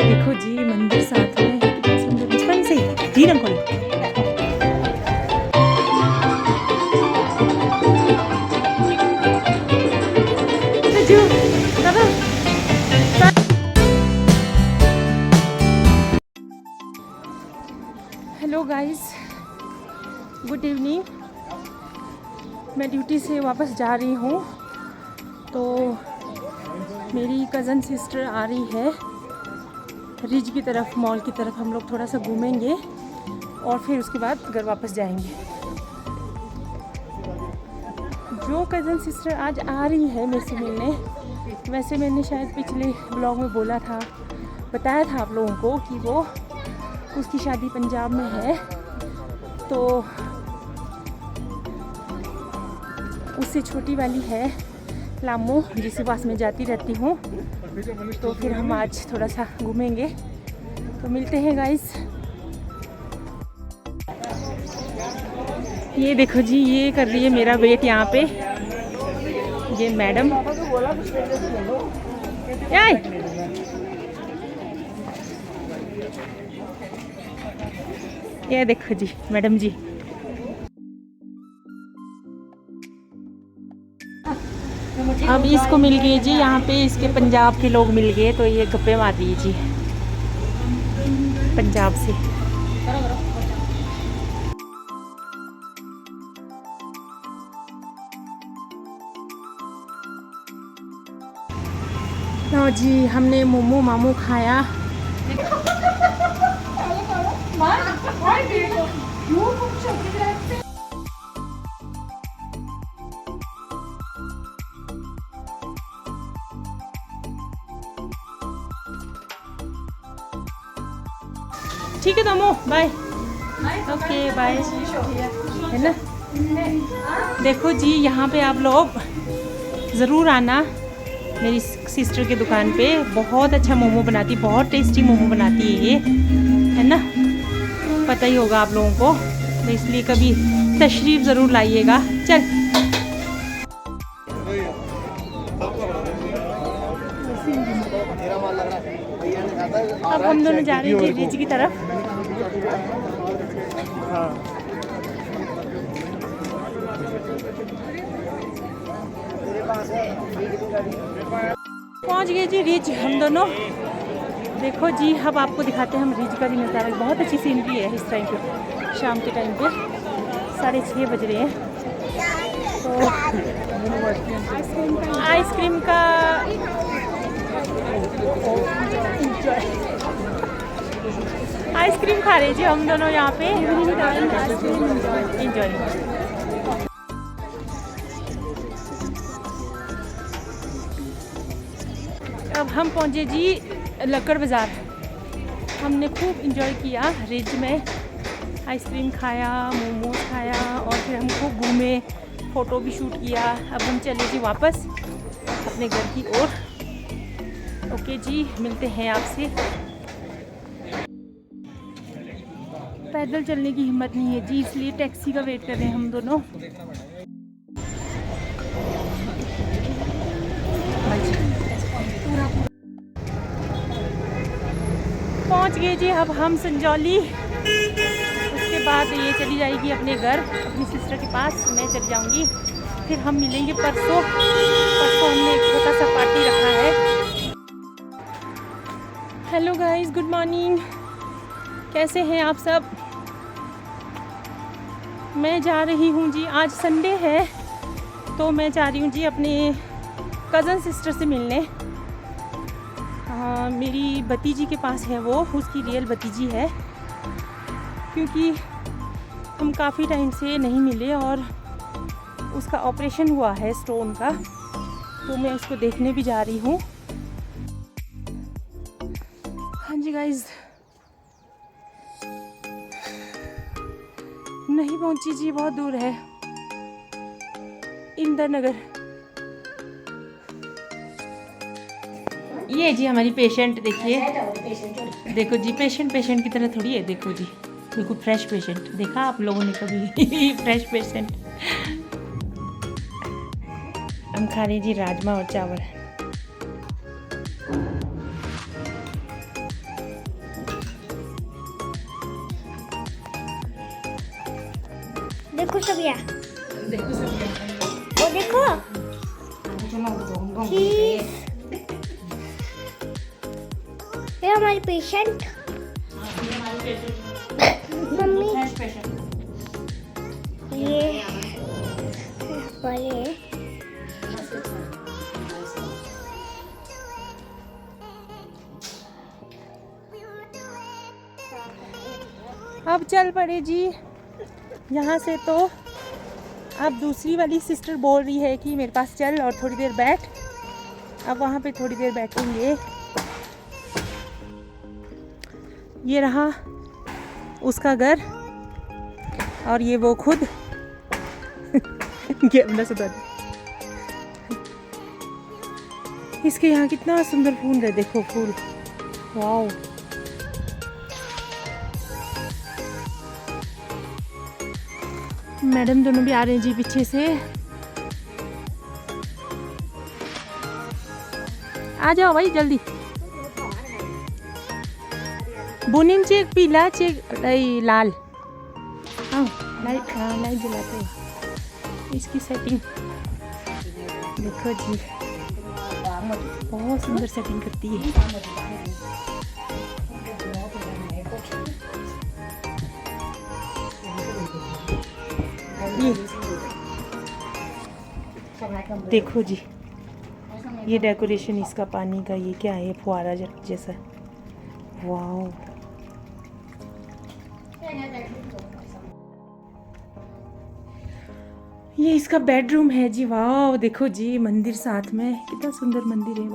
देखो जी मंदिर साथ में है, कितना सुंदर। बचपन से ही धीरे खोलो। Hello guys, good evening. मैं ड्यूटी से वापस जा रही हूँ, तो मेरी कज़न सिस्टर आ रही है रिज की तरफ, मॉल की तरफ। हम लोग थोड़ा सा घूमेंगे और फिर उसके बाद घर वापस जाएंगे। जो कज़न सिस्टर आज आ रही है मेरे से मिलने, वैसे मैंने शायद पिछले ब्लॉग में बोला था, बताया था आप लोगों को कि वो उसकी शादी पंजाब में है, तो उससे छोटी वाली है लामो, जिसके पास मैं जाती रहती हूँ। तो फिर हम आज थोड़ा सा घूमेंगे, तो मिलते हैं गाइस। ये देखो जी, ये कर रही है मेरा वेट यहाँ पे ये मैडम। ये देखो जी मैडम जी। अब इसको मिल गए जी यहाँ पे, इसके पंजाब के लोग मिल गए, तो ये गप्पे मार रही है जी पंजाब से। लो जी, हमने मोमो मामू खाया। ठीक है तमो, बाय। ओके बाय, है ना। देखो जी, यहाँ पे आप लोग ज़रूर आना मेरी सिस्टर के दुकान पे। बहुत अच्छा मोमो बनाती, बहुत टेस्टी मोमो बनाती है ये, है ना। पता ही होगा आप लोगों को, तो इसलिए कभी तशरीफ़ ज़रूर लाइएगा। चल अब हम दोनों जा रहे हैं रिज की तरफ। पहुंच गए जी रिज हम दोनों। देखो जी, अब आपको दिखाते हैं हम रिज का भी नज़ारा। बहुत अच्छी सीनरी है इस टाइम पे, शाम के टाइम पे 6:30 बज रहे हैं। तो आइसक्रीम का आइसक्रीम खा रहे जी हम दोनों यहाँ पे, इंजॉय। अब हम पहुँचे जी लक्कड़ बाज़ार। हमने खूब इंजॉय किया रिज में, आइसक्रीम खाया, मोमोज खाया, और फिर हम खूब घूमे, फ़ोटो भी शूट किया। अब हम चले जी वापस अपने घर की ओर। ओके जी, मिलते हैं आपसे। पैदल चलने की हिम्मत नहीं है जी, इसलिए टैक्सी का वेट कर रहे हैं हम दोनों। पहुंच गए जी अब हम संजौली। उसके बाद ये चली जाएगी अपने घर, अपनी सिस्टर के पास। मैं चली जाऊंगी, फिर हम मिलेंगे परसों। परसों हमने एक छोटा सा पार्टी रखा है। Hello guys, good morning. कैसे हैं आप सब? मैं जा रही हूँ जी, आज संडे है, तो मैं जा रही हूँ जी अपने कज़न सिस्टर से मिलने। मेरी भतीजी के पास है वो, उसकी रियल भतीजी है, क्योंकि हम काफ़ी टाइम से नहीं मिले और उसका ऑपरेशन हुआ है स्टोन का, तो मैं उसको देखने भी जा रही हूँ। हाँ जी गाइज, नहीं पहुँची जी, बहुत दूर है, इंदर नगर। ये जी हमारी पेशेंट, देखिए। देखो जी, पेशेंट की तरह थोड़ी है, देखो जी, बिल्कुल फ्रेश पेशेंट। देखा आप लोगों ने कभी फ्रेश पेशेंट? हम खा रहे जी राजमा और चावल। देखो सब यहाँ, देखो सब वो देखो चीज। ये हमारी पेशेंट मम्मी, ये बड़े अब चल पड़े जी यहाँ से। तो अब दूसरी वाली सिस्टर बोल रही है कि मेरे पास चल और थोड़ी देर बैठ। अब वहाँ पे थोड़ी देर बैठेंगे। ये रहा उसका घर और ये वो खुद ये अपना सुधर। इसके यहाँ कितना सुंदर फूल है, देखो फूल, वाओ। मैडम दोनों भी आ रहे हैं जी पीछे से। आ जाओ भाई जल्दी। बुनिन चेक पीला चेक लाल। हाँ लाइट, हाँ लाइट जलाते हो। इसकी सेटिंग देखो जी, बहुत सुंदर सेटिंग करती है। ये देखो जी, ये डेकोरेशन इसका पानी का, ये क्या है, फुहारा जैसा, वाओ। ये इसका बेडरूम है जी, वाओ। देखो जी मंदिर साथ में, कितना सुंदर मंदिर है,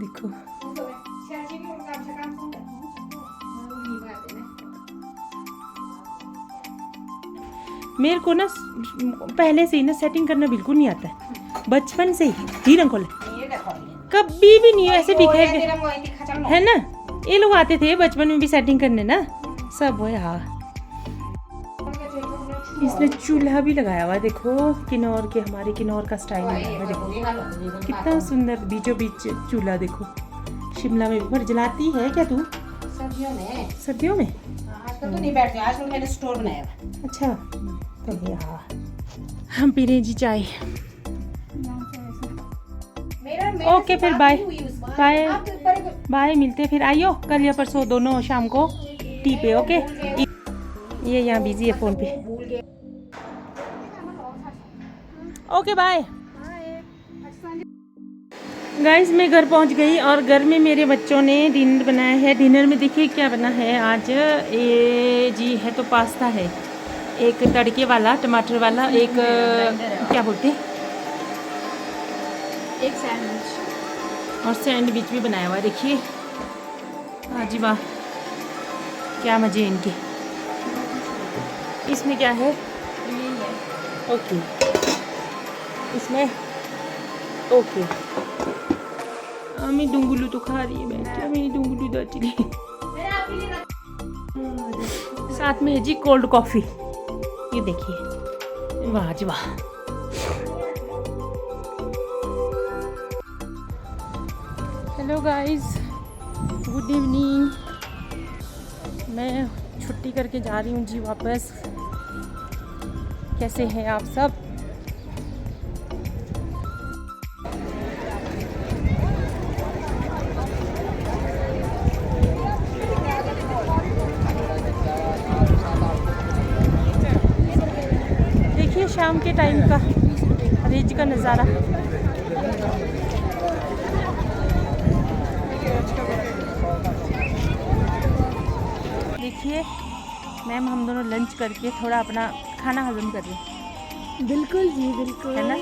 देखो। मेरे को ना पहले से ही ना सेटिंग करना बिल्कुल नहीं आता है, बचपन से ही रंगोली कभी भी नहीं ऐसे दिखे है ना। ये लोग आते थे बचपन में भी सेटिंग करने ना, सब वो। हाँ इसने चूल्हा भी लगाया हुआ है, देखो किन्नौर के, हमारे किन्नौर का स्टाइल लगाया हुआ है, देखो कितना सुंदर बीचों बीच चूल्हा। देखो शिमला में भी जलाती है क्या तू? सर्दियों में। सर्दियों में आजकल तो नहीं बैठते, आजकल मैंने स्टोव बनाया। अच्छा तो हाँ हम पी रहे जी चाय। ओके फिर बाय बाय बाय, मिलते फिर। आइयो कल या परसों दोनों शाम को टी पे। ओके ये यहाँ बिजी है फोन पे। Okay bye guys. मैं घर पहुँच गई और घर में मेरे बच्चों ने डिनर बनाया है। डिनर में देखिए क्या बना है आज। ये जी है तो पास्ता है, एक तड़के वाला टमाटर वाला, एक क्या बोलते हैं, एक सैंडविच, और सैंडविच भी बनाया हुआ है। देखिए हाँ जी वाह, क्या मज़े इनके। इसमें क्या है? ओके इसमें ओके। मैं डुंगुलू तो खा रही है बैठ, मेरी डुंगुलू दाची नहीं। साथ में है जी कोल्ड कॉफ़ी, ये देखिए, वाह जी वाह। Hello guys, good evening. मैं छुट्टी करके जा रही हूँ जी वापस। कैसे हैं आप सब? देखिए शाम के टाइम का रिज का नज़ारा। देखिए मैम हम दोनों लंच करके थोड़ा अपना खाना हजम कर रहे हैं। बिल्कुल जी बिल्कुल, है ना?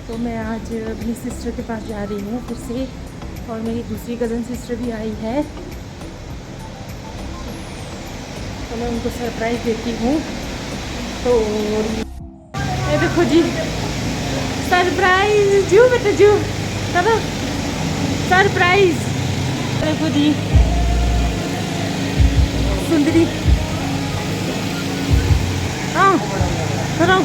तो मैं आज अपनी सिस्टर के पास जा रही हूँ फिर से, और मेरी दूसरी कज़न सिस्टर भी आई है। तो मैं उनको सरप्राइज़ देती हूँ। तो ये देखो जी, सरप्राइज जू बेटा जू, चलो सरप्राइज। देखो जी सुंदरी, हाँ चलो